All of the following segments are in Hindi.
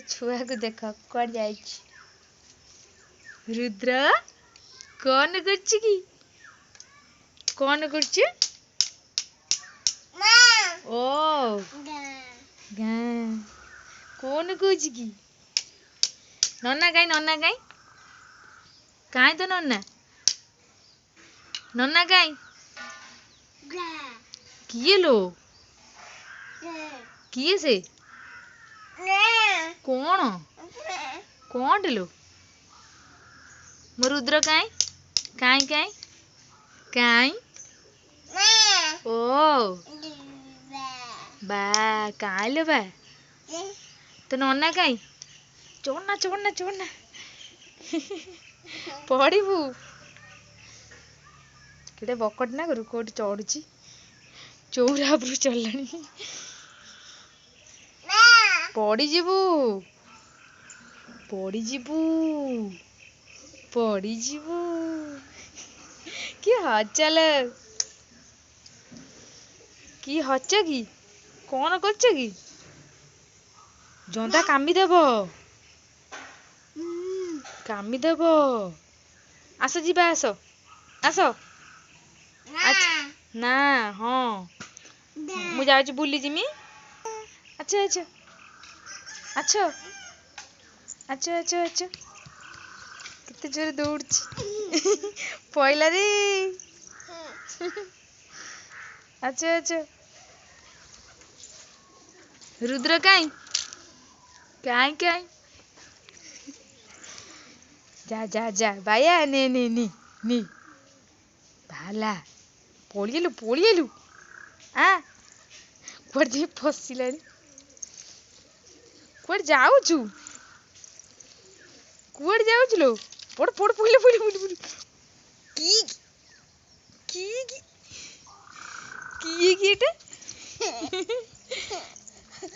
छुआ को देख कौन जाए रुद्र कौन कि कौन कर ओ कौन कौच कि नन्ना कहीं कहीं तो नन्ना नन्ना कहीं किए लो किए से कौन कौन लो मो रुद्र कहीं कहीं कहीं कहीं ओ बा कहीं लो बा तो नन्ना कहीं चढ़ना चढ़ना चढ़ना पड़ू कि बकट ना करू कौट चढ़ुची चौरा उपरू चढ़लानी पड़ीजु पड़ीजु पड़ीजु कि हचल कि हच कि कौन कर कि जंदा कामिदेव कामिदेव आस जीवा आस आस ना हाँ मु जाऊँ बुली जिमी अच्छा अच्छा अच्छा अच्छा अच्छा अच्छा कितने जोर दौड़ पहला रे अच्छा अच्छा रुद्र कहीं कहीं कहीं जा जा जा बाया ने ने नी नी भाला पड़िएलु आ कुआड़े फसिला कुआड़े जाऊचु कुआड़े जाऊचु लो पड़ पड़ पड़े पड़े पड़े पड़े की की की कीटे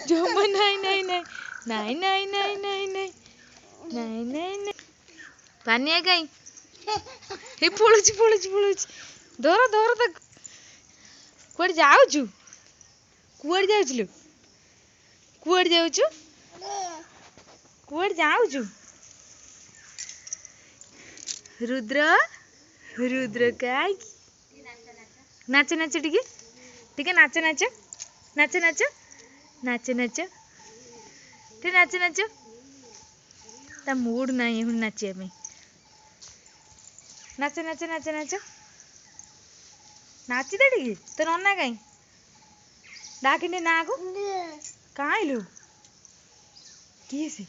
जमा नहीं नहीं नहीं नहीं नहीं नहीं नहीं नहीं नहीं नहीं नहीं पानिया कहीं हे पड़ुची पड़ुची पड़ुची धर धर तक कुआड़े जाऊचु कुआड़े जाऊचु लो कुआड़े जाऊचु कुआड़े जाऊचु रुद्र रुद्र काय नाच नाच टिके टिके नाच नाच नाच नाच नाच नाच टे नाच नाच ता मूड नहीं हूँ नाचिया में नाच नाच नाच नाच नाची दे टिके तो नन्ना कहीं डाकिने ना को कहाँ लो किए से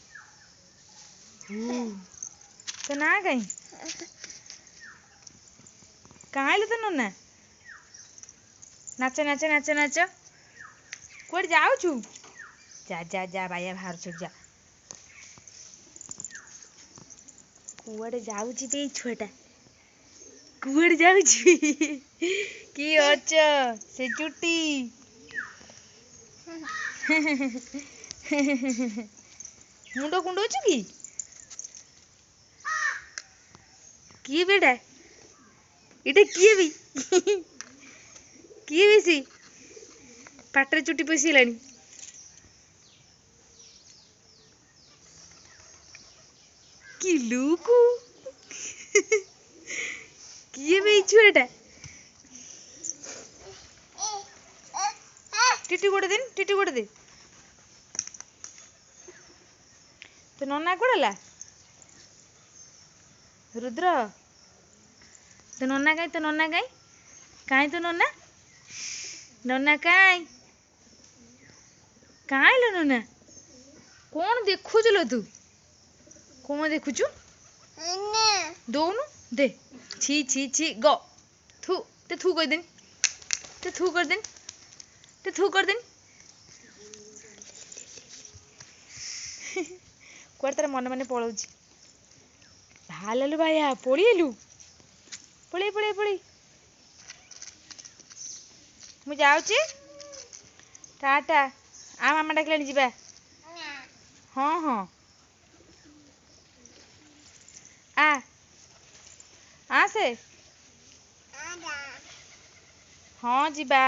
तो ना कहीं कहाँ लो तो नन्ना नाच नाच नाच नाच कुआड़े जाऊचु जा जा जा बाया बाहर छुट जा कुआड़े जाऊची बे छुआटा कुआड़े जाऊची कि अच्छा से चुट्टी मुंड कुंडोचु कि किए बेटा इटा किए भी किए भी सी पाटरे चुट्टी पशिलानी कि लुकु किए भी छुआटा टिटी गोटे दे तो नन्ना कोड़ला रुद्र तो नन्ना कहीं कहीं तो नन्ना नन्ना कहीं कहीं लो नन्ना कौन देखुच लो तू कौन देखुचु दौनु दे छी छी छी गो थू ते थू कर देन ते थू कर देन ते थू कर देन कुआड़े तार मन मन पलाऊची भालू भाया पड़ेलु पड़े पड़े पड़े मु जाऊची टाटा आ मामा डाकिलानी जीवा हाँ हाँ आ से हाँ जीवा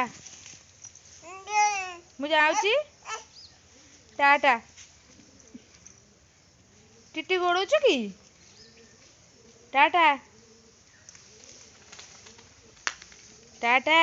मु जाऊची टाटा टीटी गोड़ौଛୁ कि टाटा टाटा।